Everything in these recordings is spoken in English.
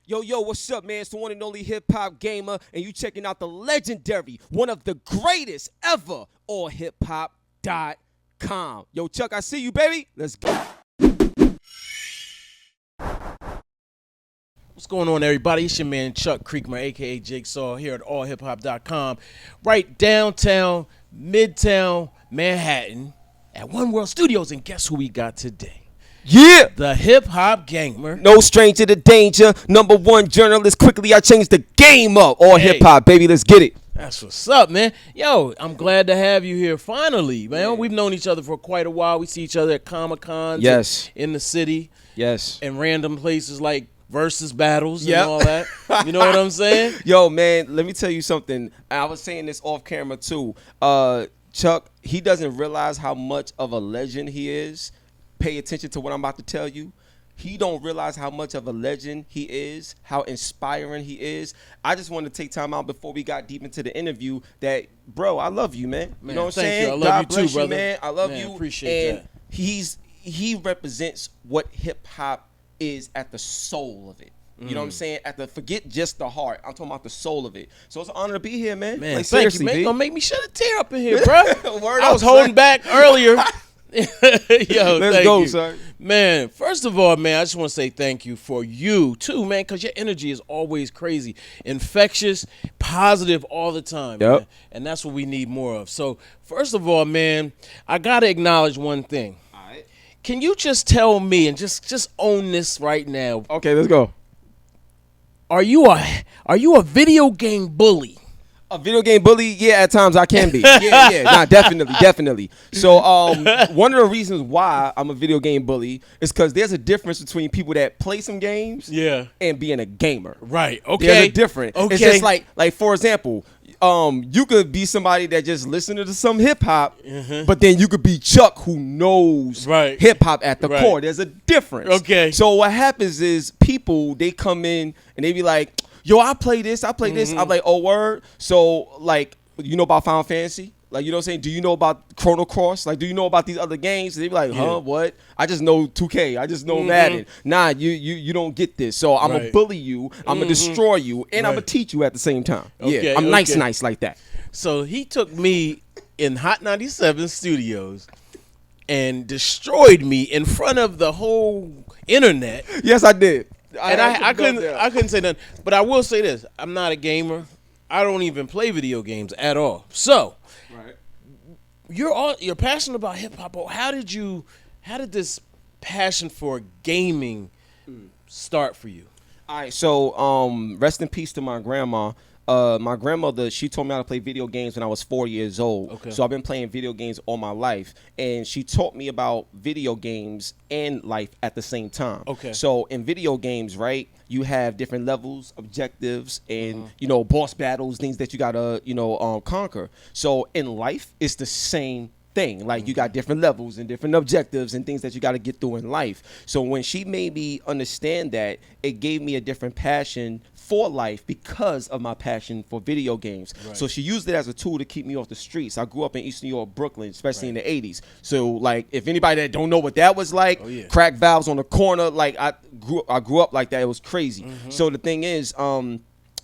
Yo, what's up, man? It's the one and only HipHopGamer, and you checking out the legendary, one of the greatest ever, on HipHop.com. Yo, Chuck, I see you, baby. Let's go. What's going on, everybody? It's your man Chuck Creekmer, a.k.a. Jigsaw, here at allhiphop.com, right downtown, midtown Manhattan at One World Studios. And guess who we got today? Yeah. The HipHopGamer. No stranger to danger. Number one journalist. Quickly, I changed the game up. All hip-hop, baby. Let's get it. That's what's up, man. Yo, I'm glad to have you here finally, man. Yeah. We've known each other for quite a while. We see each other at Comic-Cons. Yes. In the city. Yes. And random places like versus battles and all that. You know what I'm saying? Yo, man, let me tell you something. I was saying this off camera, too. Chuck, he doesn't realize how much of a legend he is. Pay attention to what I'm about to tell you. He don't realize how much of a legend he is, how inspiring he is. I just wanted to take time out before we got deep into the interview that, bro, I love you, man. You know what I'm saying? You. I love God you bless too, brother. Man. I love you. Appreciate and that. He represents what hip hop is at the soul of it. You know what I'm saying? Forget just the heart. I'm talking about the soul of it. So it's an honor to be here, man. Man, like, thank you, man. Gonna make me shed a tear up in here, bro. I was holding back earlier. Yo, let's go, son. Man, first of all, man, I just want to say thank you for you, too, man, because your energy is always crazy. Infectious, positive all the time, man. And that's what we need more of. So, first of all, man, I got to acknowledge one thing. All right. Can you just tell me and just own this right now? Okay, let's go. Are you a video game bully? A video game bully? Yeah, at times I can be. Yeah. Nah, definitely. So, one of the reasons why I'm a video game bully is because there's a difference between people that play some games, and being a gamer. Right. Okay. There's a difference. Okay. It's just like for example, you could be somebody that just listens to some hip hop, but then you could be Chuck who knows hip hop at the core. There's a difference. Okay. So what happens is people, they come in and they be like, yo, I play this. I'm like, oh, word. So, like, you know about Final Fantasy? Like, you know what I'm saying? Do you know about Chrono Cross? Like, do you know about these other games? And they be like, huh, what? I just know 2K. I just know Madden. Nah, you don't get this. So I'm going to bully you. I'm going to destroy you. And I'm going to teach you at the same time. Okay, yeah, I'm nice like that. So he took me in Hot97's studios and destroyed me in front of the whole internet. Yes, I did. I couldn't say nothing, but I will say this: I'm not a gamer. I don't even play video games at all. So, you're passionate about hip hop. How did this passion for gaming start for you? All right, so rest in peace to my grandma. My grandmother, she told me how to play video games when I was 4 years old. Okay. So I've been playing video games all my life. And she taught me about video games and life at the same time. Okay. So in video games, right, you have different levels, objectives, and, boss battles, things that you got to, conquer. So in life, it's the same thing. Like, you got different levels and different objectives and things that you got to get through in life. So when she made me understand that, it gave me a different passion for life because of my passion for video games. So she used it as a tool to keep me off the streets. I grew up in East New York, Brooklyn, especially in the 80s. So, like, if anybody that don't know what that was like, crack valves on the corner, like, I grew up like that. It was crazy. So the thing is,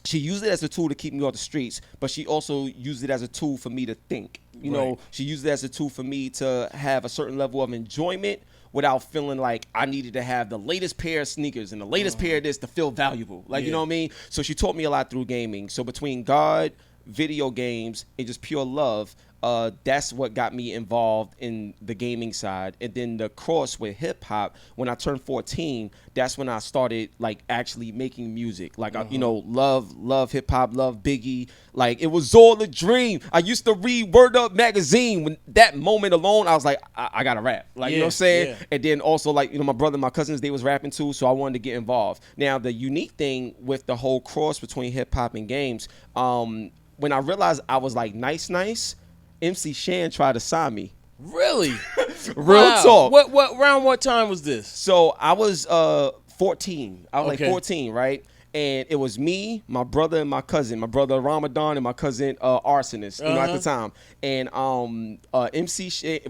she used it as a tool to keep me off the streets, but she also used it as a tool for me to think. You know, she used it as a tool for me to have a certain level of enjoyment without feeling like I needed to have the latest pair of sneakers and the latest pair of this to feel valuable. Like, you know what I mean? So she taught me a lot through gaming. So between God, video games, and just pure love, that's what got me involved in the gaming side. And then the cross with hip hop, when I turned 14, that's when I started like actually making music. Like, I, love hip hop, love Biggie. Like, it was all a dream. I used to read Word Up magazine. When that moment alone, I was like, I gotta rap. Like, you know what I'm saying? Yeah. And then also, like, my brother, my cousins, they was rapping too, so I wanted to get involved. Now, the unique thing with the whole cross between hip hop and games, when I realized I was like nice, MC Shan tried to sign me. Really? Real talk. What time was this? So I was 14. I was like 14, right? and it was me, my brother, and my cousin. My brother Ramadan and my cousin Arsonist. You know, at the time. And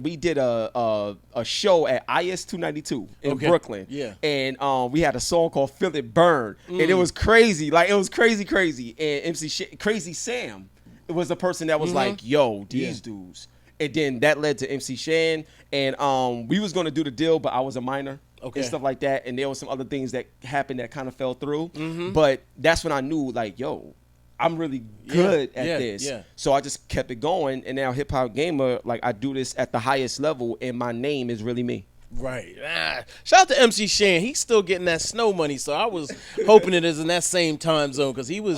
we did a show at IS 292 in Brooklyn. Yeah. And we had a song called "Feel It Burn," and it was crazy. Like it was crazy. And Crazy Sam, it was the person that was like, "Yo, these dudes." And then that led to MC Shan, and we was gonna do the deal, but I was a minor. And stuff like that, and there was some other things that happened that kind of fell through. But that's when I knew, like, yo, I'm really good at this. Yeah. So I just kept it going, and now HipHopGamer, like, I do this at the highest level, and my name is really me. Right. Shout out to MC Shan. He's still getting that snow money, so I was hoping it is in that same time zone because he was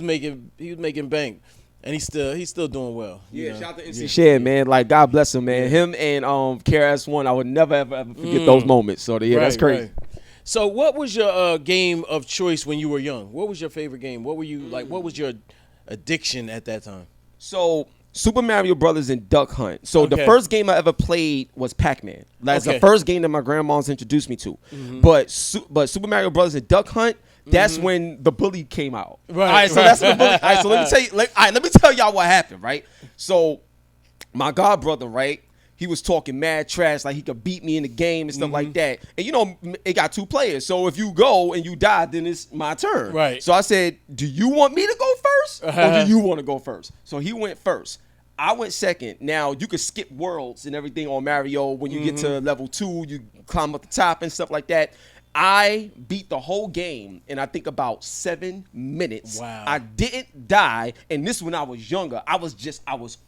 making bank. And he's still doing well. Yeah, shout out to MC Shan, man. Like, God bless him, man. Him and KRS-One, I would never, ever forget those moments. So, yeah, that's crazy. Right. So, what was your game of choice when you were young? What was your favorite game? What were you like? What was your addiction at that time? So, Super Mario Brothers and Duck Hunt. So, the first game I ever played was Pac-Man. That's the first game that my grandma's introduced me to. But Super Mario Brothers and Duck Hunt, that's when the bully came out. Right. All right, so that's the bully. All right, so let me tell you. Let me tell y'all what happened. Right. So my god brother, right, he was talking mad trash, like he could beat me in the game and stuff like that. And you know, it got 2 players. So if you go and you die, then it's my turn. Right. So I said, "Do you want me to go first, or do you want to go first?" So he went first. I went second. Now, you could skip worlds and everything on Mario. When you get to level 2, you climb up the top and stuff like that. I beat the whole game in, I think, about 7 minutes. Wow. I didn't die, and this when I was younger. I was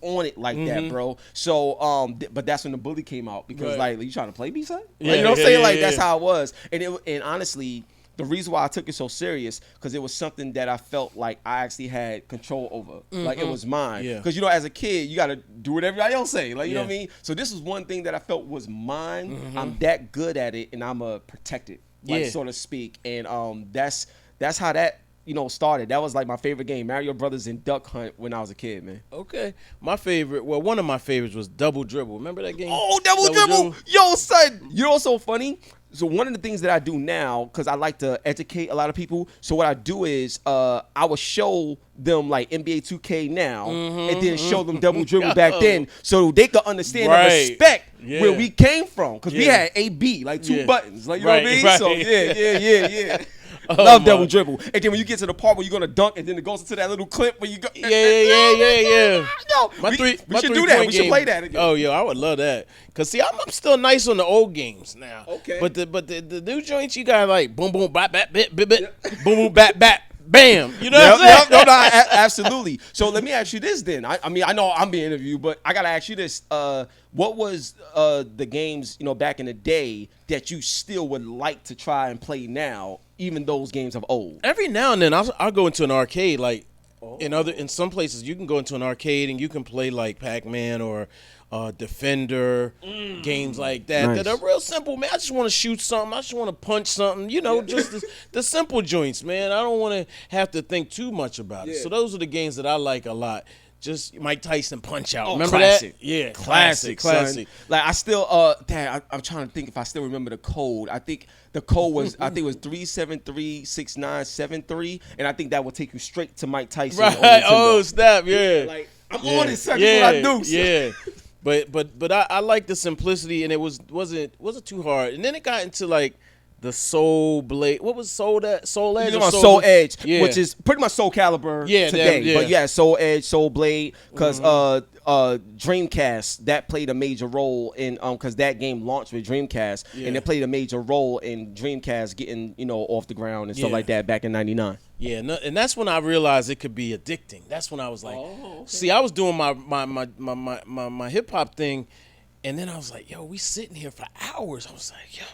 on it like that, bro. So, but that's when the bully came out because, like, you trying to play me, son? Yeah, like, you know what I'm saying? That's how it was. And honestly, the reason why I took it so serious because it was something that I felt like I actually had control over. Like, it was mine. Because, you know, as a kid, you got to do what everybody else say. Like, you know what I mean? So this was one thing that I felt was mine. I'm that good at it, and I'm going to protect it. Like, so to speak. And that's how that, you know, started. That was like my favorite game, Mario Brothers and Duck Hunt, when I was a kid, man. Okay. My favorite, well, one of my favorites was Double Dribble. Remember that game? Oh, Double Dribble. Yo, son, you know what's so funny? So one of the things that I do now, because I like to educate a lot of people, so what I do is I will show them like NBA 2K now and then show them Double Dribble back then so they could understand and respect where we came from. Because we had AB, like 2 buttons. Like, you know what I mean? So, yeah. Love Double Dribble. And then when you get to the part where you're going to dunk and then it goes into that little clip where you go. Yeah. Yo, we should do that. We should play that again. Oh, yo, I would love that. Because, see, I'm still nice on the old games now. Okay. But the new joints, you got like boom, boom, bap, bap, bip, bip, bip, boom, boom, bap, bap. Bam! You know what I'm saying? No, absolutely. So let me ask you this then. I mean, I know I'm being interviewed, but I gotta ask you this. What was the games, you know, back in the day that you still would like to try and play now, even those games of old? Every now and then, I'll go into an arcade. Like in some places, you can go into an arcade and you can play like Pac-Man or Defender, games like that that are real simple, man. I just want to shoot something. I just want to punch something. You know, just the simple joints, man. I don't want to have to think too much about it. So those are the games that I like a lot. Just Mike Tyson Punch Out. Remember classic. that? Yeah, classic. Like I still, I'm trying to think if I still remember the code. I think the code was, I think it was 3736973, and I think that will take you straight to Mike Tyson. Right. Oh snap! Yeah. Like I'm on it, son. That's what I do. Yeah. But I like the simplicity, and it wasn't too hard. And then it got into like the Soul Blade. What was Soul Edge? Soul Edge, which is pretty much Soul Calibur today. But yeah, Soul Edge, Soul Blade, because Dreamcast, that played a major role in because that game launched with Dreamcast, and it played a major role in Dreamcast getting, you know, off the ground and stuff like that back in '99. Yeah, and that's when I realized it could be addicting. That's when I was like, see, I was doing my hip hop thing, and then I was like, yo, we sitting here for hours. I was like, yo,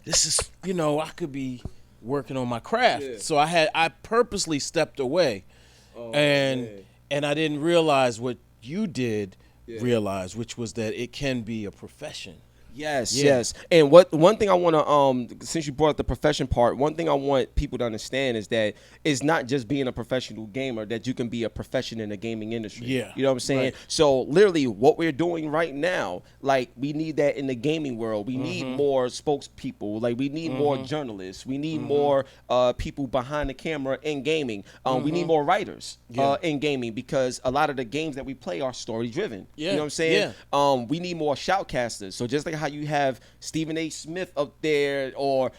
this is, you know, I could be working on my craft. Yeah. So I purposely stepped away, and I didn't realize what you did realize, which was that it can be a profession. Yes. And one thing I want to since you brought up the profession part, one thing I want people to understand is that it's not just being a professional gamer, that you can be a profession in the gaming industry. Yeah. You know what I'm saying? Right. So literally what we're doing right now, like we need that in the gaming world. We need more spokespeople. Like we need more journalists. We need more people behind the camera in gaming. We need more writers in gaming, because a lot of the games that we play are story driven. Yeah. You know what I'm saying? We need more shoutcasters. So just like how you have Stephen A. Smith up there, or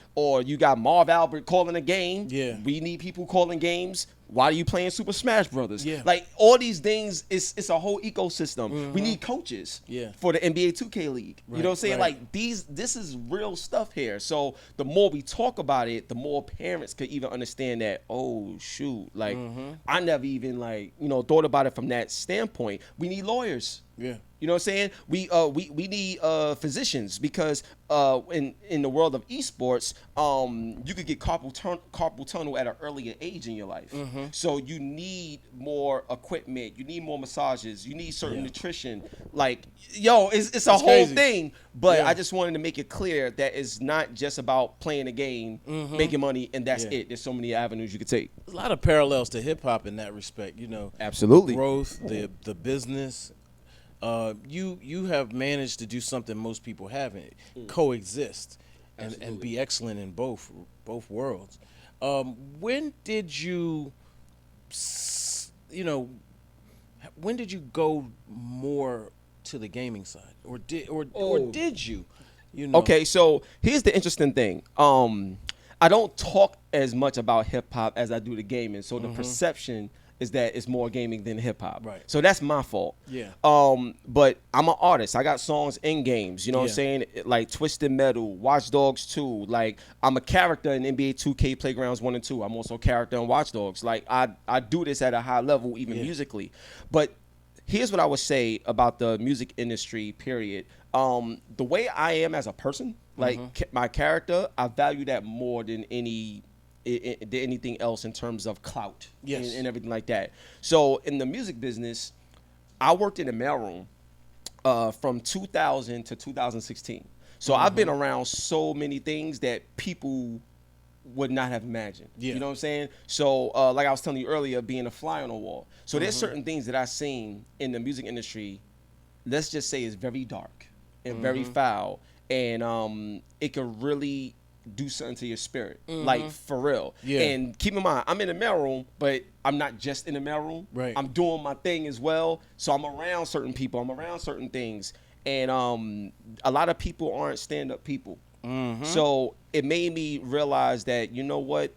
you got Marv Albert calling a game. Yeah. We need people calling games. Why are you playing Super Smash Brothers? Yeah. Like all these things, it's a whole ecosystem. We need coaches for the NBA 2K League. You know what I'm saying? Like this is real stuff here. So the more we talk about it, the more parents could even understand that, oh shoot, like I never even thought about it from that standpoint. We need lawyers. Yeah. You know what I'm saying? We need physicians, because in the world of esports, you could get carpal tunnel at an earlier age in your life. So you need more equipment. You need more massages. You need certain nutrition. Like, it's a whole crazy. thing. But I just wanted to make it clear that it's not just about playing a game, making money, and that's it. There's so many avenues you could take. There's a lot of parallels to hip hop in that respect. Absolutely. Growth, the business. You have managed to do something most people haven't: coexist and be excellent in both worlds. When did you go more to the gaming side, or did you? Okay, so here's the interesting thing. I don't talk as much about hip hop as I do the gaming, so the perception is that it's more gaming than hip hop. Right. So that's my fault. Yeah. But I'm an artist. I got songs in games. You know what I'm saying? Like Twisted Metal, Watch Dogs 2. Like I'm a character in NBA 2K Playgrounds 1 and 2. I'm also a character in Watch Dogs. Like I do this at a high level, even musically. But here's what I would say about the music industry, period. The way I am as a person, like my character, I value that more than anything else in terms of clout and everything like that. So in the music business, I worked in the mailroom from 2000 to 2016. So I've been around so many things that people would not have imagined. You know what I'm saying? So like I was telling you earlier, being a fly on the wall. So there's certain things that I've seen in the music industry, let's just say is very dark and very foul. And it could really do something to your spirit, like for real. And keep in mind, I'm in the mailroom, but I'm not just in the mailroom. Right. I'm doing my thing as well. So I'm around certain people. I'm around certain things. And a lot of people aren't stand-up people. So it made me realize that, you know what,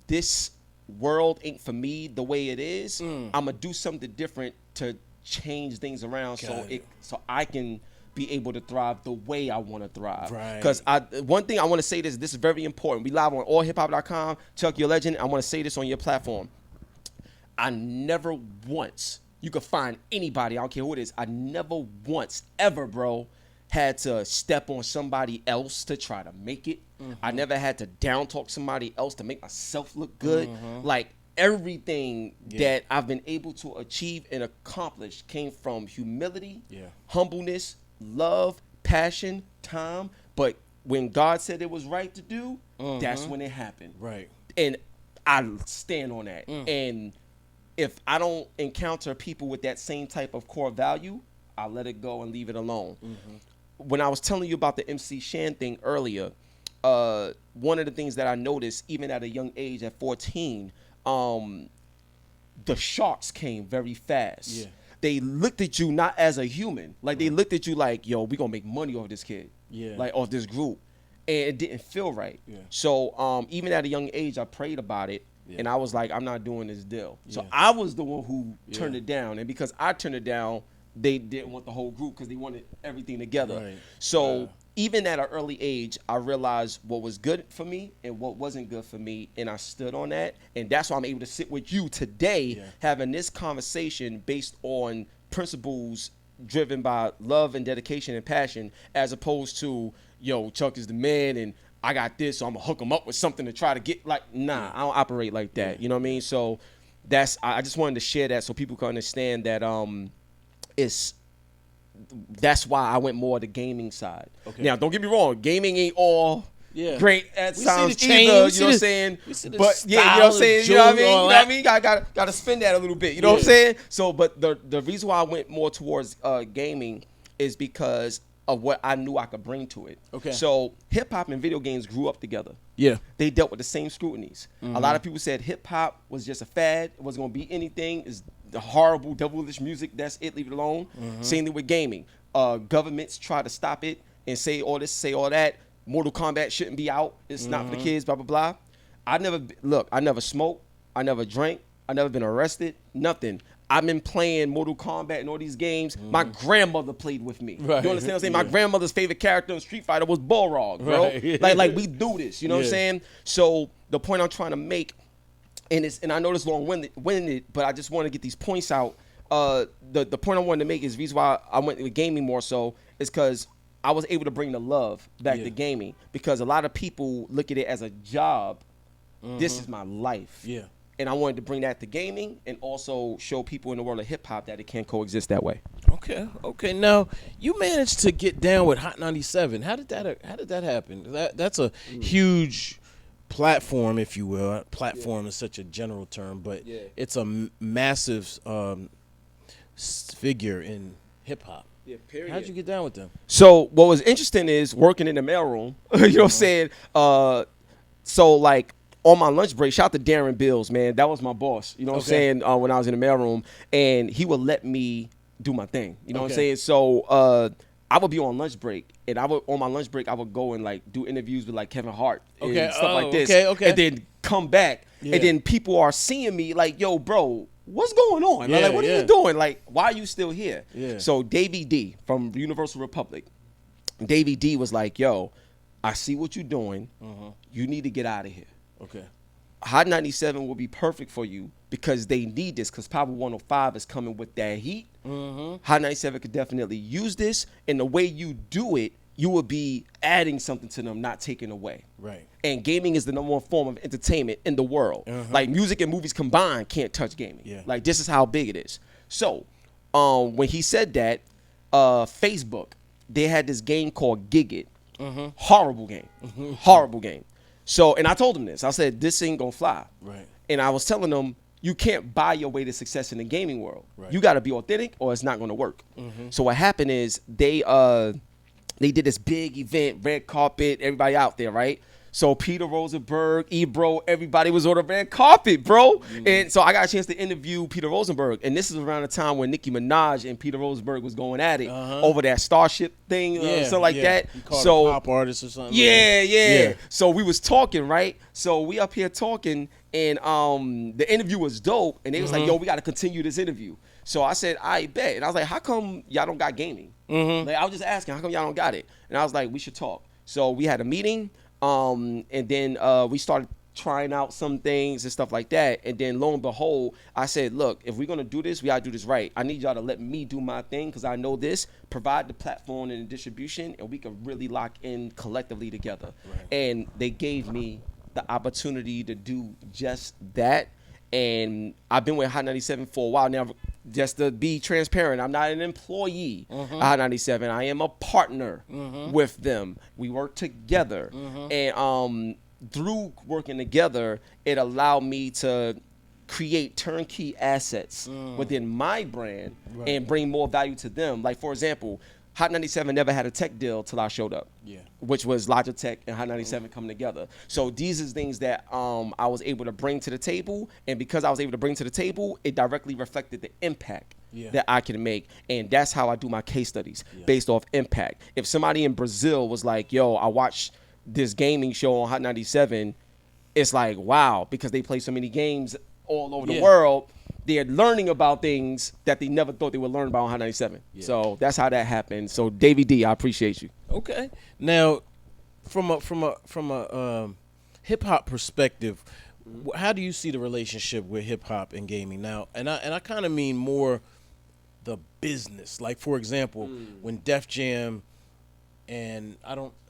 this world ain't for me the way it is. I'm gonna do something different to change things around so I can be able to thrive the way I want to thrive. Because one thing I want to say, this is very important. We live on allhiphop.com. Chuck, your legend. I want to say this on your platform. I never once, you could find anybody, I don't care who it is, I never once ever, bro, had to step on somebody else to try to make it. I never had to down talk somebody else to make myself look good. Like everything that I've been able to achieve and accomplish came from humility, humbleness, love, passion, time. But when God said it was right to do, that's when it happened. Right. And I stand on that. And if I don't encounter people with that same type of core value, I'll let it go and leave it alone. When I was telling you about the MC Shan thing earlier, one of the things that I noticed, even at a young age, at 14, the sharks came very fast. They looked at you not as a human. Like, they looked at you like, yo, we gonna make money off this kid. Like, off this group. And it didn't feel right. So even at a young age, I prayed about it. And I was like, I'm not doing this deal. So I was the one who turned it down. And because I turned it down, they didn't want the whole group because they wanted everything together. So even at an early age, I realized what was good for me and what wasn't good for me, and I stood on that. And that's why I'm able to sit with you today, having this conversation based on principles driven by love and dedication and passion, as opposed to, yo, Chuck is the man and I got this, so I'm gonna hook him up with something to try to get, like, nah, I don't operate like that. You know what I mean? So I just wanted to share that so people can understand that it's that's why I went more the gaming side. Okay. Now, don't get me wrong, gaming ain't all great at times either. You know what I'm saying? But you know what I'm saying? You know what I mean? You know what I mean? Got to spin that a little bit. You know what I'm saying? So, but the reason why I went more towards gaming is because of what I knew I could bring to it. Okay. So hip hop and video games grew up together. Yeah. They dealt with the same scrutinies. A lot of people said hip hop was just a fad. It wasn't gonna be anything. It's the horrible, devilish music. That's it. Leave it alone. Same thing with gaming. Governments try to stop it and say all this, say all that. Mortal Kombat shouldn't be out. It's not for the kids. Blah blah blah. I never smoked. I never drank. I never been arrested. Nothing. I've been playing Mortal Kombat and all these games. My grandmother played with me. Right. You understand what I'm saying? My grandmother's favorite character in Street Fighter was Balrog, bro. Right. Like we do this. You know what I'm saying? So the point I'm trying to make, and I know this long-winded, but I just want to get these points out. The point I wanted to make is the reason why I went with gaming more so is because I was able to bring the love back to gaming, because a lot of people look at it as a job. This is my life. Yeah. And I wanted to bring that to gaming and also show people in the world of hip hop that it can coexist that way. Okay. Now you managed to get down with Hot 97. How did that happen? That's a huge platform, if you will. Platform is such a general term, but it's a massive figure in hip hop. Yeah, period. How'd you get down with them? So what was interesting is working in the mailroom. You know what I'm saying? So like, on my lunch break, shout out to Darren Bills, man. That was my boss. You know what I'm saying? When I was in the mailroom, and he would let me do my thing. You know what I'm saying? So I would be on lunch break, and on my lunch break I would go and like do interviews with like Kevin Hart and stuff like this. And then come back, and then people are seeing me like, yo, bro, what's going on? Like, what are you doing? Like, why are you still here? So Davey D from Universal Republic, Davey D was like, yo, I see what you're doing. You need to get out of here. Okay. Hot 97 will be perfect for you because they need this, because Power 105 is coming with that heat. Hot 97 could definitely use this, and the way you do it, you will be adding something to them, not taking away. Right. And gaming is the number one form of entertainment in the world. Like music and movies combined can't touch gaming. Yeah. Like this is how big it is. So when he said that, Facebook, they had this game called Gig It. Horrible game. Horrible game. So, and I told him this. I said, this ain't gonna fly. Right. And I was telling them, you can't buy your way to success in the gaming world. Right. You got to be authentic, or it's not gonna work. So what happened is they did this big event, red carpet, everybody out there, right? So Peter Rosenberg, Ebro, everybody was on the red carpet, bro. And so I got a chance to interview Peter Rosenberg. And this is around the time when Nicki Minaj and Peter Rosenberg was going at it over that Starship thing, something like that. So a pop artist or something. Yeah. So we was talking, right? So we up here talking, and the interview was dope. And they was like, yo, we got to continue this interview. So I said, I bet. And I was like, how come y'all don't got gaming? Like, I was just asking, how come y'all don't got it? And I was like, we should talk. So we had a meeting. And then we started trying out some things and stuff like that. And then lo and behold, I said, look, if we're going to do this, we got to do this right. I need y'all to let me do my thing, because I know this, provide the platform and the distribution, and we can really lock in collectively together. Right. And they gave me the opportunity to do just that. And I've been with Hot 97 for a while now. Just to be transparent, I'm not an employee at Hot 97. I am a partner with them. We work together. And through working together, it allowed me to create turnkey assets within my brand and bring more value to them. Like, for example, Hot 97 never had a tech deal till I showed up, which was Logitech and Hot 97 coming together. So these is things that I was able to bring to the table, and because I was able to bring to the table, it directly reflected the impact that I can make, and that's how I do my case studies, based off impact. If somebody in Brazil was like, yo, I watched this gaming show on Hot 97, it's like, wow, because they play so many games all over the world, they're learning about things that they never thought they would learn about on Hot 97. So that's how that happened. So Davey D, I appreciate you. Okay. Now, from a hip hop perspective, how do you see the relationship with hip hop and gaming now? And I kind of mean more the business. Like, for example, when Def Jam and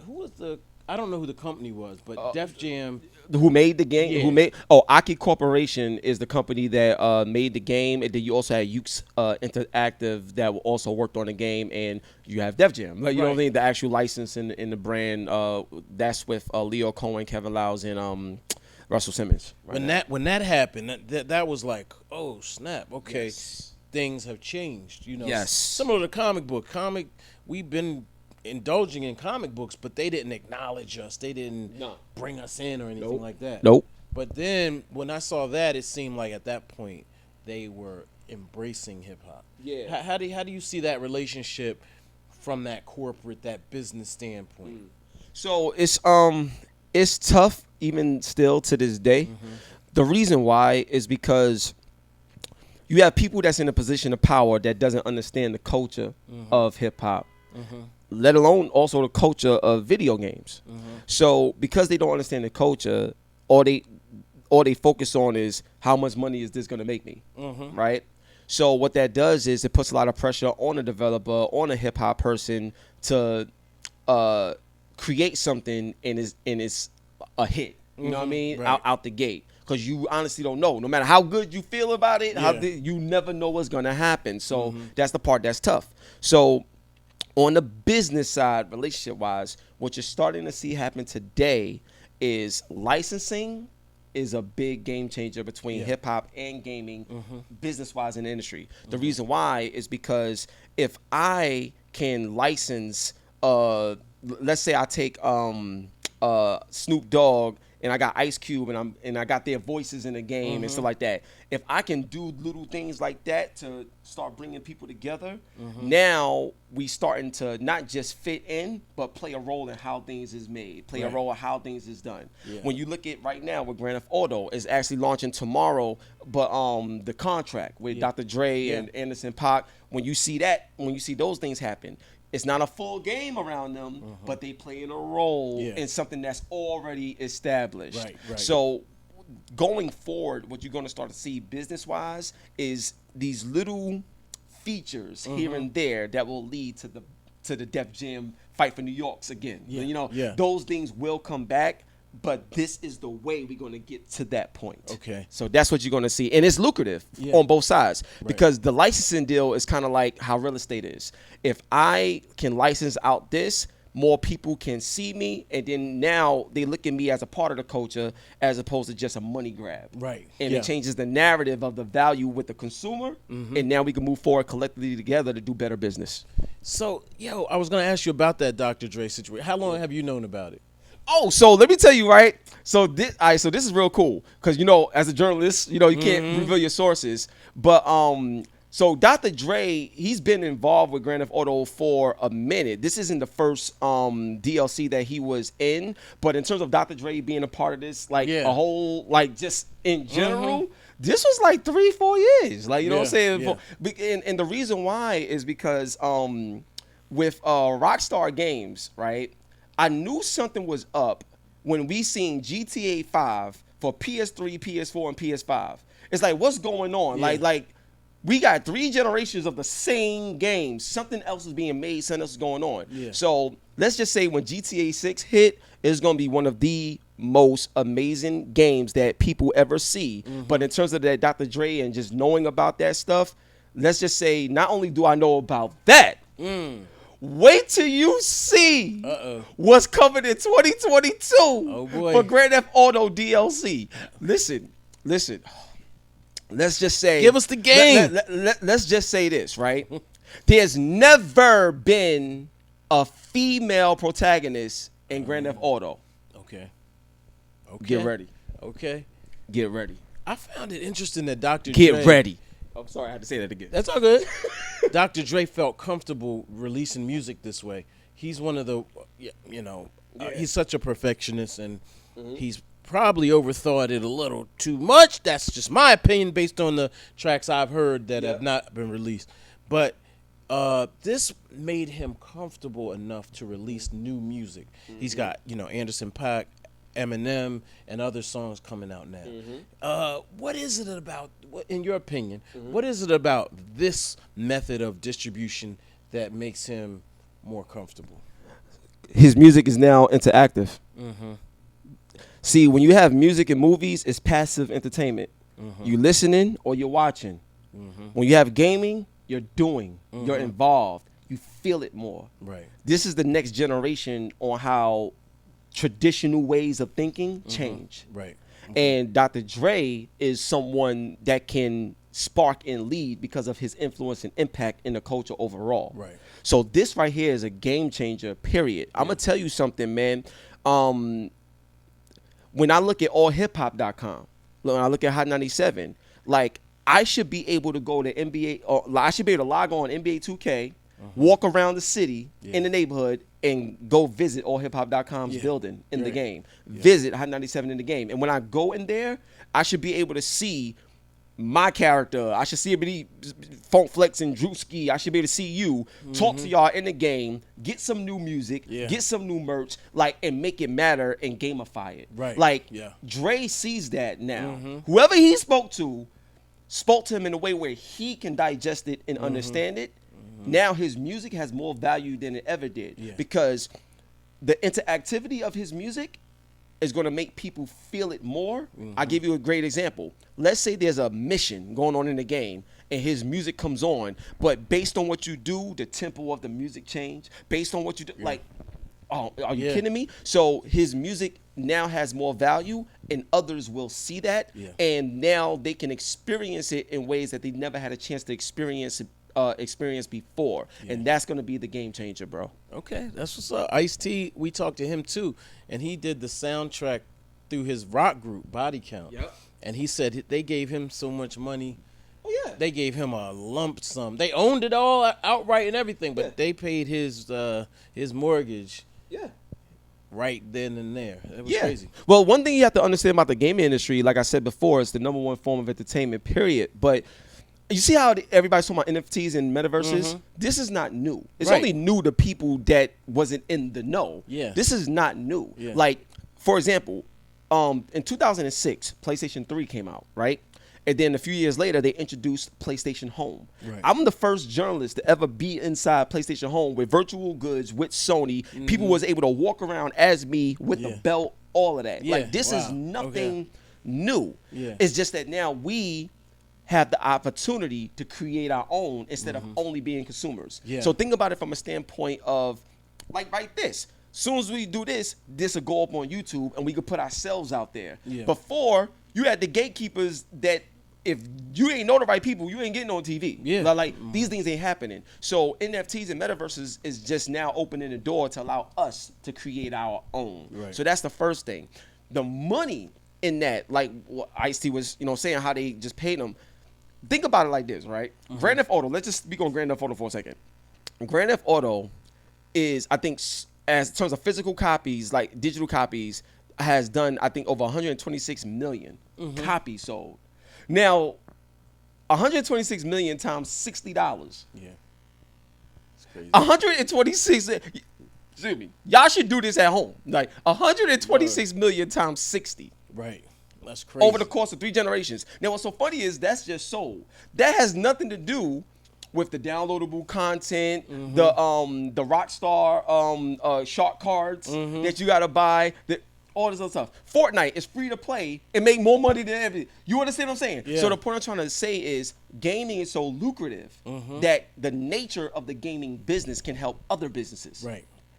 who was the I don't know who the company was, but Def Jam. Who made the game? Yeah. Who made? Aki Corporation is the company that made the game, and then you also had Ukes Interactive that also worked on the game, and you have Def Jam. Like, you know what I mean? The actual license in the brand. That's with Leo Cohen, Kevin Liles, and Russell Simmons. Right When that happened, that was like, oh snap! Okay, yes. Things have changed. You know, yes. Similar to comic book. We've been indulging in comic books, but they didn't acknowledge us. They didn't bring us in or anything like that. Nope. But then when I saw that, it seemed like at that point they were embracing hip hop. Yeah. How do you see that relationship from that corporate, that business standpoint? So it's tough even still to this day. Mm-hmm. The reason why is because you have people that's in a position of power that doesn't understand the culture of hip hop. Mm-hmm. Let alone also the culture of video games. Mm-hmm. So because they don't understand the culture, all they focus on is how much money is this going to make me, right? So what that does is it puts a lot of pressure on a developer, on a hip hop person to create something and it's a hit. You know what I mean? Right. Out the gate. Because you honestly don't know. No matter how good you feel about it, you never know what's going to happen. So that's the part that's tough. So on the business side, relationship-wise, what you're starting to see happen today is licensing is a big game changer between hip-hop and gaming, business-wise in the industry. The reason why is because if I can license, let's say I take Snoop Dogg and I got Ice Cube and I got their voices in the game and stuff like that. If I can do little things like that to start bringing people together, now we starting to not just fit in, but play a role in how things is made, play a role in how things is done. Yeah. When you look at right now with Grand Theft Auto is actually launching tomorrow, but the contract with Dr. Dre and Anderson .Paak, when you see those things happen, it's not a full game around them, but they playing a role in something that's already established. Right. So going forward, what you're going to start to see business-wise is these little features here and there that will lead to the Def Jam fight for New York's again. Yeah. Those things will come back. But this is the way we're going to get to that point. Okay. So that's what you're going to see. And it's lucrative on both sides because the licensing deal is kind of like how real estate is. If I can license out this, more people can see me. And then now they look at me as a part of the culture as opposed to just a money grab. Right. And it changes the narrative of the value with the consumer. And now we can move forward collectively together to do better business. So, I was going to ask you about that Dr. Dre situation. How long have you known about it? Oh, so let me tell you, right? So this is real cool because as a journalist, you can't reveal your sources. But so Dr. Dre, he's been involved with Grand Theft Auto for a minute. This isn't the first DLC that he was in, but in terms of Dr. Dre being a part of this, a whole just in general. This was like 3-4 years, you know what I'm saying? Yeah. And the reason why is because with Rockstar Games, right? I knew something was up when we seen GTA 5 for PS3, PS4, and PS5. It's like, what's going on? Yeah. Like we got 3 generations of the same game. Something else is being made. Something else is going on. Yeah. So let's just say when GTA 6 hit, it's going to be one of the most amazing games that people ever see. But in terms of that Dr. Dre and just knowing about that stuff, let's just say not only do I know about that, wait till you see what's coming in 2022 for Grand Theft Auto DLC. Listen. Let's just say, give us the game. Let's just say this, right? There's never been a female protagonist in Grand Theft Auto. Okay. Get ready. Okay. Get ready. I found it interesting that Dr. Get Dre, ready. I'm sorry, I had to say that again. That's all good. Dr. Dre felt comfortable releasing music this way. He's one of the, he's such a perfectionist, and he's probably overthought it a little too much. That's just my opinion based on the tracks I've heard that have not been released. But this made him comfortable enough to release new music. He's got, Anderson .Paak, Eminem, and other songs coming out now. What is it about, in your opinion, what is it about this method of distribution that makes him more comfortable? his music is now interactive. See, when you have music and movies, it's passive entertainment. You listening or you're watching. When you have gaming, you're doing. You're involved. You feel it more. Right. This is the next generation on how traditional ways of thinking change. Right. And Dr. Dre is someone that can spark and lead because of his influence and impact in the culture overall. Right. So this right here is a game changer, period. I'm going to tell you something, man. When I look at allhiphop.com, when I look at Hot 97, like, I should be able to go to NBA, or I should be able to log on NBA 2K, walk around the city in the neighborhood, and go visit allhiphop.com's building in the game. Visit Hot 97 in the game. And when I go in there, I should be able to see my character. I should see everybody, Funk Flex and Drewski. I should be able to see you, talk to y'all in the game, get some new music, get some new merch, like, and make it matter and gamify it. Right. Like, Dre sees that now. Whoever he spoke to him in a way where he can digest it and understand it. Now his music has more value than it ever did because the interactivity of his music is going to make people feel it more. I'll give you a great example. Let's say there's a mission going on in the game and his music comes on, but based on what you do, the tempo of the music change. Based on what you do, like, oh, are you kidding me? So his music now has more value and others will see that and now they can experience it in ways that they never had a chance to experience before. And that's going to be the game changer, bro. Okay, that's what's up. Ice-T, we talked to him too, and he did the soundtrack through his rock group, Body Count. And he said they gave him so much money. Oh, yeah. They gave him a lump sum. They owned it all outright and everything, but they paid his mortgage right then and there. It was crazy. Well, one thing you have to understand about the gaming industry, like I said before, it's the #1 form of entertainment, period. But you see how everybody's talking about NFTs and metaverses? This is not new. It's only new to people that wasn't in the know. This is not new. Like, for example, in 2006, PlayStation 3 came out, right? And then a few years later, they introduced PlayStation Home. I'm the first journalist to ever be inside PlayStation Home with virtual goods, with Sony. People was able to walk around as me with the belt, all of that. Like, this is nothing new. It's just that now we have the opportunity to create our own instead of only being consumers. So think about it from a standpoint of, like, this. As soon as we do this will go up on YouTube and we could put ourselves out there. Before, you had the gatekeepers that if you ain't know the right people, you ain't getting on TV. Like, these things ain't happening. So NFTs and metaverses is just now opening the door to allow us to create our own. So that's the first thing. The money in that, like what Ice-T was, saying how they just paid them. Think about it like this, right? Grand Theft Auto, let's just speak on Grand Theft Auto for a second. Grand Theft Auto is, I think, as in terms of physical copies, like digital copies, has done, I think, over 126 million copies sold. Now, 126 million times $60. It's crazy. 126, excuse me, y'all should do this at home. Like, 126 million times 60. Right. That's crazy. Over the course of 3 generations. Now, what's so funny is that's just sold. That has nothing to do with the downloadable content, the Rockstar shark cards that you gotta buy, all this other stuff. Fortnite is free to play and make more money than ever. You understand what I'm saying? So the point I'm trying to say is gaming is so lucrative that the nature of the gaming business can help other businesses.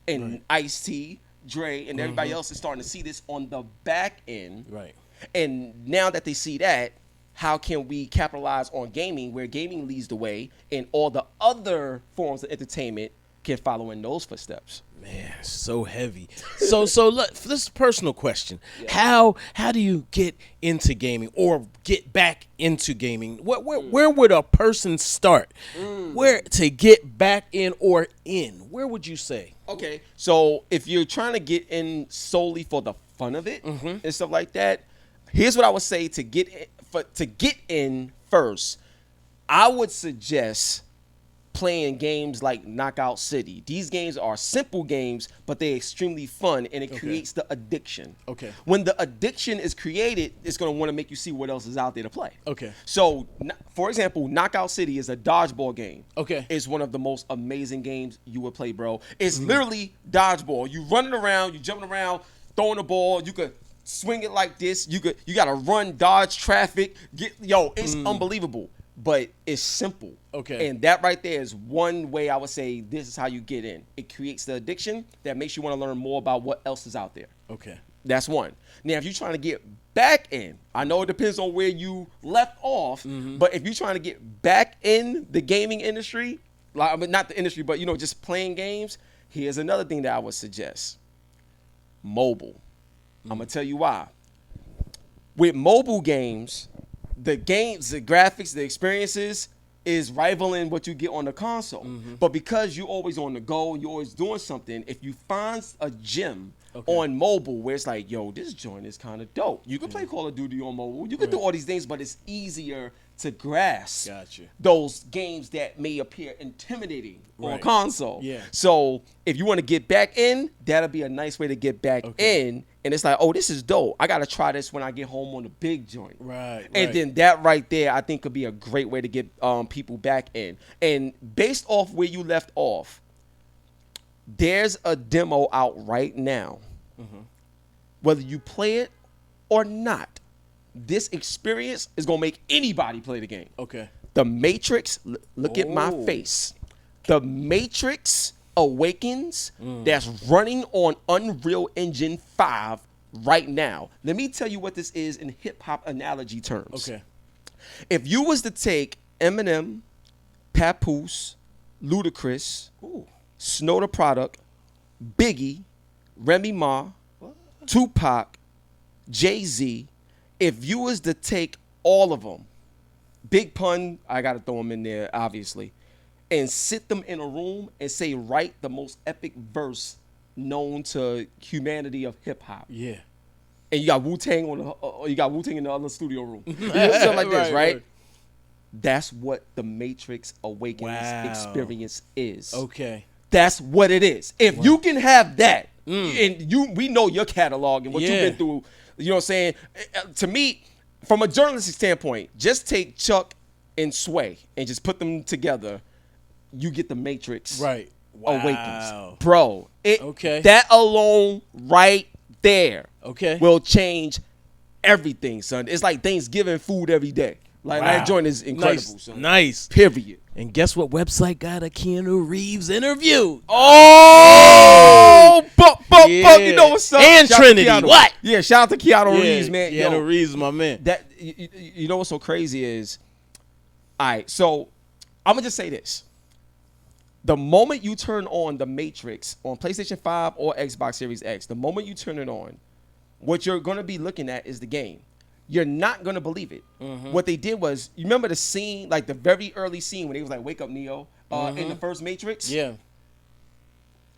And Ice-T, Dre, and everybody else is starting to see this on the back end. And now that they see that, how can we capitalize on gaming where gaming leads the way and all the other forms of entertainment can follow in those footsteps? Man, so heavy. So look, this is a personal question. How do you get into gaming or get back into gaming? Where would a person start? Where to get back in or in? Where would you say? Okay, so if you're trying to get in solely for the fun of it and stuff like that, here's what I would say to get in first. I would suggest playing games like Knockout City. These games are simple games, but they're extremely fun, and it creates the addiction. When the addiction is created, it's going to want to make you see what else is out there to play. So for example, Knockout City is a dodgeball game. Okay. It's one of the most amazing games you would play, bro. It's literally dodgeball. You running around, you jumping around, throwing the ball. You could swing it like this. You gotta run, dodge traffic. It's unbelievable. But it's simple. Okay. And that right there is one way I would say this is how you get in. It creates the addiction that makes you want to learn more about what else is out there. Okay. That's one. Now, if you're trying to get back in, I know it depends on where you left off, but if you're trying to get back in the gaming industry, not the industry, but, just playing games, here's another thing that I would suggest. Mobile. I'm going to tell you why. With mobile games, the graphics, the experiences is rivaling what you get on the console. But because you're always on the go, you're always doing something, if you find a gem on mobile where it's like, yo, this joint is kind of dope. You can play Call of Duty on mobile. You can do all these things, but it's easier to grasp those games that may appear intimidating on console. Yeah. So if you want to get back in, that'll be a nice way to get back in. And it's like, oh, this is dope. I got to try this when I get home on the big joint. And then that right there, I think could be a great way to get people back in. And based off where you left off, there's a demo out right now. Whether you play it or not, this experience is going to make anybody play the game. Okay. The Matrix, look at my face. The Matrix Awakens that's running on Unreal Engine 5 right now. Let me tell you what this is in hip-hop analogy terms. Okay. If you was to take Eminem, Papoose, Ludacris, Snow the Product, Biggie, Remy Ma, Tupac, Jay-Z, if you was to take all of them, Big Pun, I got to throw them in there, obviously, and sit them in a room and say, write the most epic verse known to humanity of hip-hop. Yeah. And you got Wu-Tang in the other studio room. Something like this, right? That's what the Matrix Awakens experience is. Okay. That's what it is. If you can have that, and we know your catalog and what you've been through, you know what I'm saying? To me, from a journalistic standpoint, just take Chuck and Sway and just put them together. You get the Matrix Awakens. Bro, that alone right there will change everything, son. It's like Thanksgiving food every day. Like that joint is incredible, son. Nice. Period. And guess what website got a Keanu Reeves interview? Oh, you know what's up? And shout Trinity. What? Yeah, shout out to Keanu Reeves, man. Keanu Reeves, my man. That you know what's so crazy is, all right, so I'm gonna just say this. The moment you turn on the Matrix on PlayStation 5 or Xbox Series X, the moment you turn it on, what you're gonna be looking at is the game. You're not gonna believe it. What they did was, you remember the scene, like the very early scene when they was like, "Wake up, Neo," in the first Matrix. Yeah.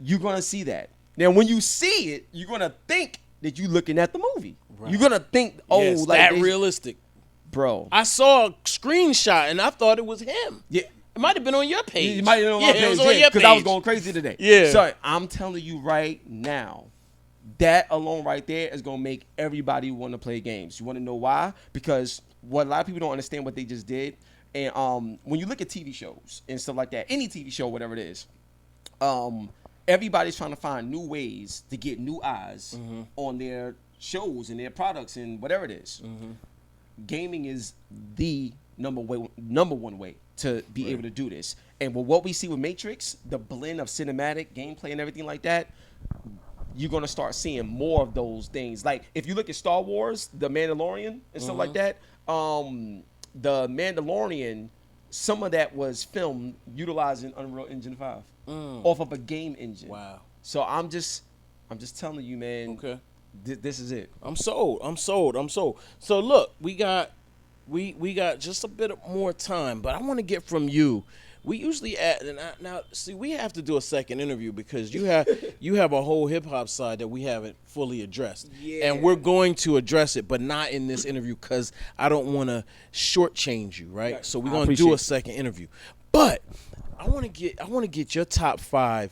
You're gonna see that. Now, when you see it, you're gonna think that you're looking at the movie. Right. You're gonna think, like that realistic, bro. I saw a screenshot and I thought it was him. Yeah. It might have been on your page. It might have been on my page, because I was going crazy today. Yeah. So I'm telling you right now, that alone right there is going to make everybody want to play games. You want to know why? Because what a lot of people don't understand what they just did. And when you look at TV shows and stuff like that, any TV show, whatever it is, everybody's trying to find new ways to get new eyes on their shows and their products and whatever it is. Gaming is the number one way to be able to do this. And with what we see with Matrix, the blend of cinematic gameplay and everything like that, you're going to start seeing more of those things. Like, if you look at Star Wars, The Mandalorian and stuff like that, The Mandalorian, some of that was filmed utilizing Unreal Engine 5 off of a game engine. Wow. So I'm just telling you, man. Okay. This is it. I'm sold. So look, we got just a bit more time, but I want to get from you. We usually we have to do a second interview because you have a whole hip hop side that we haven't fully addressed. Yeah. And we're going to address it, but not in this interview because I don't want to shortchange you, right? So we're going to do a second interview. But I want to get your top 5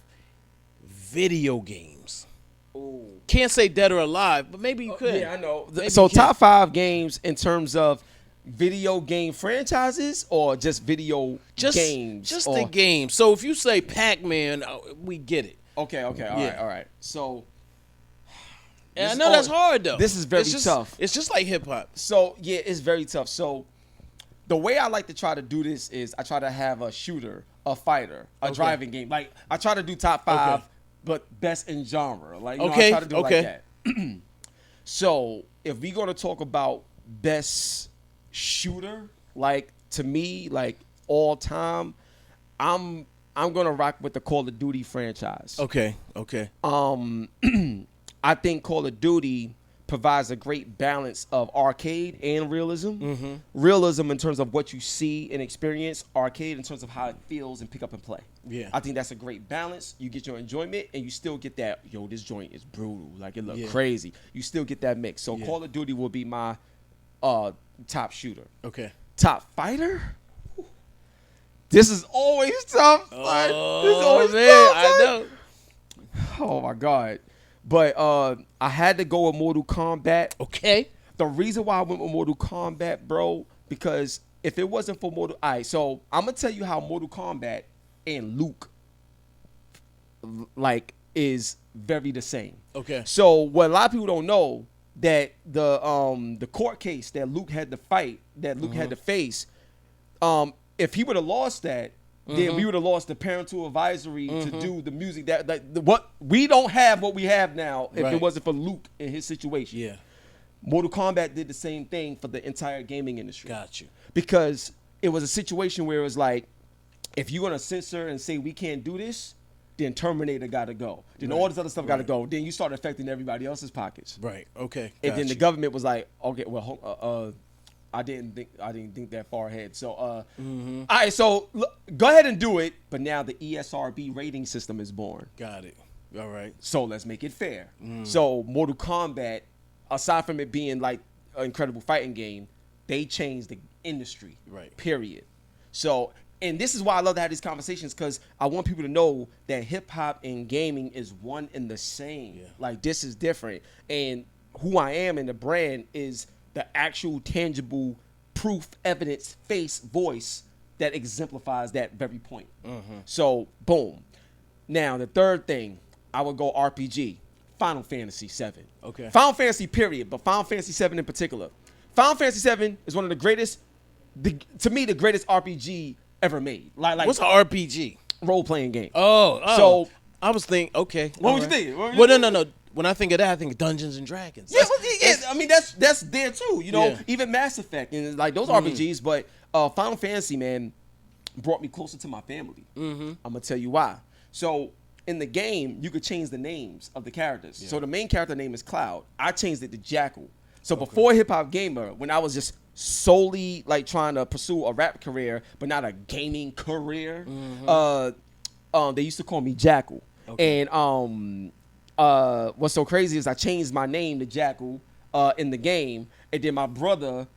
video games. Ooh. Can't say dead or alive, but maybe you could. Yeah, I know. So top 5 games in terms of Video game franchises or just video games? Just the game. So if you say Pac-Man, we get it. Okay, all right. So, and I know that's hard though. This is very tough. It's just like hip hop. So yeah, it's very tough. So the way I like to try to do this is I try to have a shooter, a fighter, a driving game. Like I try to do top 5, but best in genre. Like I try to do it like that. So if we're gonna talk about best shooter, like to me, like all time, I'm gonna rock with the Call of Duty franchise. Okay. I think Call of Duty provides a great balance of arcade and realism. Mm-hmm. Realism in terms of what you see and experience, arcade in terms of how it feels and pick up and play. Yeah. I think that's a great balance. You get your enjoyment and you still get that, yo, this joint is brutal. Like it looks crazy. You still get that mix. So Call of Duty will be my top shooter. Okay. Top fighter? This is always tough. Oh, this is always man, tough, I know. Oh my God. But I had to go with Mortal Kombat. Okay. The reason why I went with Mortal Kombat, bro, because if it wasn't for Mortal... All right, so I'm going to tell you how Mortal Kombat and Luke, like, is very the same. Okay. So what a lot of people don't know, that the court case that Luke had to fight, that Luke had to face, if he would have lost that, then we would have lost the parental advisory to do the music what we don't have what we have now if it wasn't for Luke and his situation. Yeah. Mortal Kombat did the same thing for the entire gaming industry. Got you. Because it was a situation where it was like, if you're gonna censor and say we can't do this, then Terminator gotta go. Then all this other stuff gotta go. Then you start affecting everybody else's pockets. Right. Okay. And then the government was like, okay, well, I didn't think that far ahead. So, all right. So go ahead and do it. But now the ESRB rating system is born. Got it. All right. So let's make it fair. So Mortal Kombat, aside from it being like an incredible fighting game, they changed the industry. Right. Period. So, and this is why I love to have these conversations, because I want people to know that hip hop and gaming is one and the same. Yeah. Like this is different, and who I am and the brand is the actual tangible proof, evidence, face, voice that exemplifies that very point. So, boom. Now, the third thing, I would go RPG, Final Fantasy VII. Okay. Final Fantasy, period, but Final Fantasy VII in particular. Final Fantasy VII is one of the greatest, to me, the greatest RPG ever made. Like what's an RPG? Role-playing game. Oh. So, I was thinking, okay. What was you thinking? No. When I think of that, I think of Dungeons and Dragons. Yeah, I mean that's there too. You know, even Mass Effect and like those RPGs. But Final Fantasy, man, brought me closer to my family. I'm gonna tell you why. So in the game, you could change the names of the characters. So the main character name is Cloud. I changed it to Jackal. So before HipHopGamer, when I was just solely like trying to pursue a rap career, but not a gaming career, they used to call me Jackal. And what's so crazy is I changed my name to Jackal in the game, and then my brother,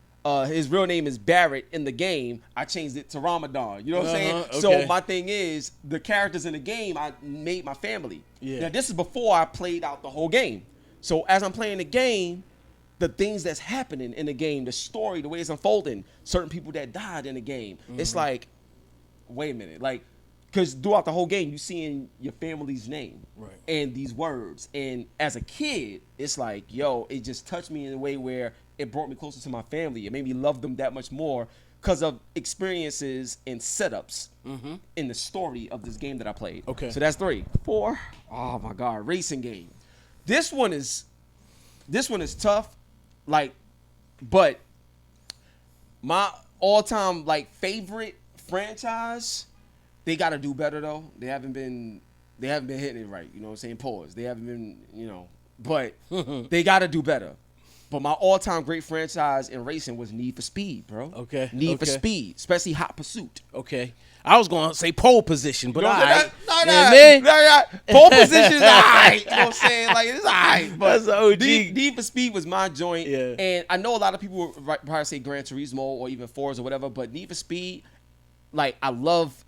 his real name is Barrett in the game. I changed it to Ramadan. You know what I'm saying? Okay. So my thing is, the characters in the game, I made my family. Yeah. Now this is before I played out the whole game. So as I'm playing the game, the things that's happening in the game, the story, the way it's unfolding, certain people that died in the game, it's like, wait a minute, like. Because throughout the whole game, you seeing your family's name and these words. And as a kid, it's like, yo, it just touched me in a way where it brought me closer to my family. It made me love them that much more because of experiences and setups in the story of this game that I played. Okay. So that's 3. 4, oh my God, racing game. This one is tough, like, but my all-time like favorite franchise. They got to do better though. They haven't been hitting it right. You know what I'm saying? Pause. They haven't been, but they got to do better. But my all-time great franchise in racing was Need for Speed, bro. Okay. Need for Speed, especially Hot Pursuit. Okay. I was going to say pole position, but all right. Pole position is all right. You know what I'm saying? Like, it's all right. But that's the OG. Need for Speed was my joint. Yeah. And I know a lot of people would probably say Gran Turismo or even Forza or whatever, but Need for Speed, like, I love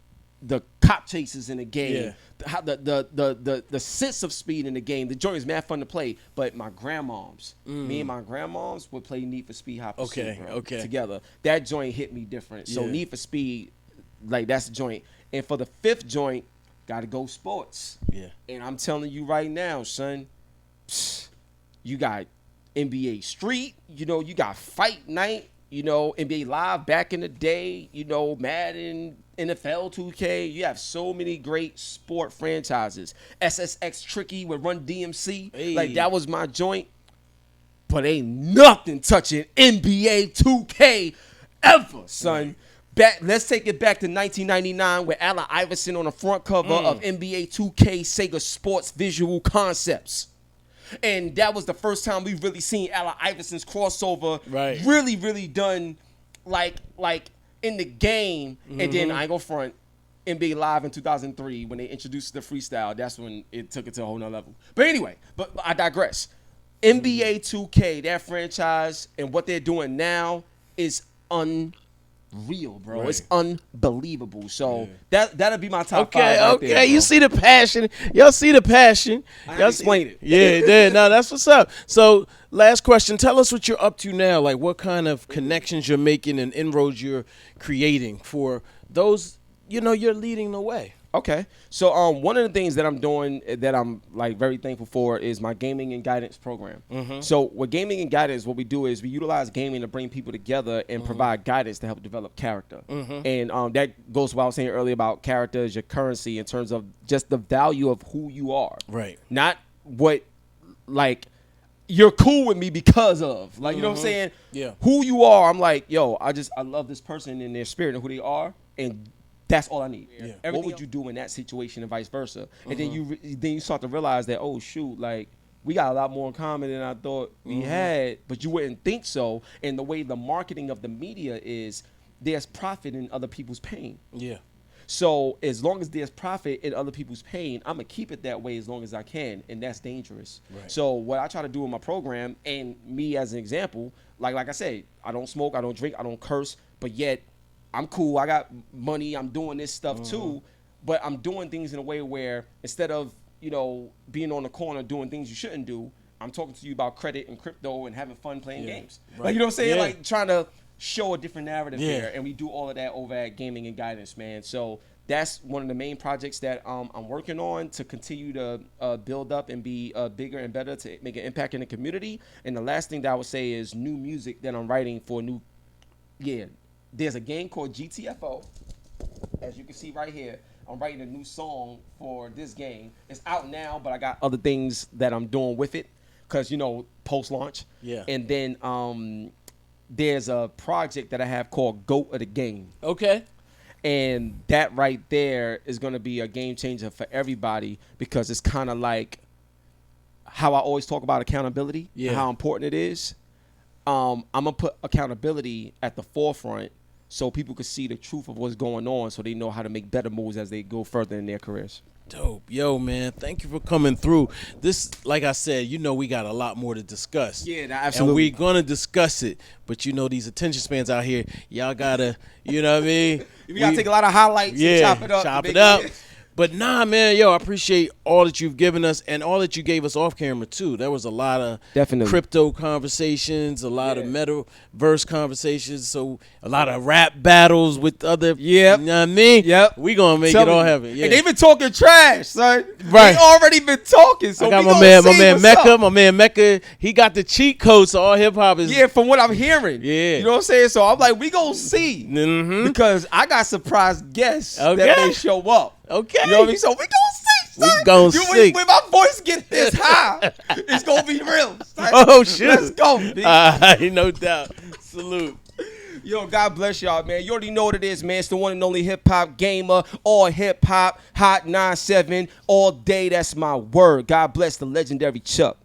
the cop chases in the game. Yeah. How the sense of speed in the game. The joint is mad fun to play. But my grandmoms, me and my grandmoms would play Need for Speed Hot Pursuit, bro, together. That joint hit me different. So Need for Speed, like that's the joint. And for the fifth joint, gotta go sports. Yeah. And I'm telling you right now, son, you got NBA Street, you know, you got Fight Night, you know, NBA Live back in the day, you know, Madden, NFL 2K. You have so many great sport franchises. SSX Tricky with Run DMC. Hey. Like, that was my joint. But ain't nothing touching NBA 2K ever, son. Right. Let's take it back to 1999 with Allen Iverson on the front cover of NBA 2K Sega Sports Visual Concepts. And that was the first time we really seen Allen Iverson's crossover really, really done like in the game. And then I ain't gonna front, NBA Live in 2003 when they introduced the freestyle. That's when it took it to a whole nother level. But anyway, but I digress. NBA 2K, that franchise and what they're doing now is unreal, bro. Right. It's unbelievable. So that'll be my top five. Okay, there, you see the passion. Y'all see the passion. Y'all explain it. Yeah, no, that's what's up. So last question. Tell us what you're up to now. Like what kind of connections you're making and inroads you're creating for those, you know, you're leading the way. Okay. So one of the things that I'm doing that I'm like very thankful for is my gaming and guidance program. So with gaming and guidance, what we do is we utilize gaming to bring people together and provide guidance to help develop character. And that goes to what I was saying earlier about character as your currency in terms of just the value of who you are. Right. Not what, like, you're cool with me because of. Like, you know what I'm saying? Yeah. Who you are, I'm like, yo, I love this person and their spirit and who they are, and that's all I need. Yeah. What would you do in that situation and vice versa? And then you start to realize that, oh, shoot, like, we got a lot more in common than I thought we had, but you wouldn't think so. And the way the marketing of the media is, there's profit in other people's pain. Yeah. So as long as there's profit in other people's pain, I'm going to keep it that way as long as I can, and that's dangerous. Right. So what I try to do in my program, and me as an example, like I said, I don't smoke, I don't drink, I don't curse, but yet I'm cool, I got money, I'm doing this stuff too, but I'm doing things in a way where instead of, you know, being on the corner doing things you shouldn't do, I'm talking to you about credit and crypto and having fun playing games. Right. Like, you know what I'm saying? Like trying to show a different narrative there, and we do all of that over at Gaming and Guidance, man. So that's one of the main projects that I'm working on to continue to build up and be bigger and better to make an impact in the community. And the last thing that I would say is new music that I'm writing for there's a game called GTFO, as you can see right here. I'm writing a new song for this game. It's out now, but I got other things that I'm doing with it because, you know, post-launch. Yeah. And then there's a project that I have called GOAT of the Game. Okay. And that right there is going to be a game changer for everybody because it's kind of like how I always talk about accountability and how important it is. I'm going to put accountability at the forefront so people can see the truth of what's going on so they know how to make better moves as they go further in their careers. Dope. Yo, man, thank you for coming through. This, like I said, you know we got a lot more to discuss. Yeah, absolutely. And we're going to discuss it. But, you know, these attention spans out here, y'all got to, you know what I mean? We got to take a lot of highlights and chop it up. Chop it up. But nah, man, yo, I appreciate all that you've given us and all that you gave us off camera too. There was a lot of crypto conversations, a lot of metaverse conversations, so a lot of rap battles with other, you know what I mean? Yep. We gonna make it all happen. Yeah. And they been talking trash, son. Right. They already been talking. So I got my man Mecca, he got the cheat codes, so all hip hop is. Yeah, from what I'm hearing. Yeah. You know what I'm saying? So I'm like, we gonna see. Because I got surprise guests that may show up. Okay. You know what I mean? So we gonna see, son. We gonna see. When my voice get this high, it's gonna be real, son. Oh, shit. Let's go, B. No doubt. Salute. Yo, God bless y'all, man. You already know what it is, man. It's the one and only HipHopGamer, all hip-hop, Hot 97, all day. That's my word. God bless the legendary Chuck.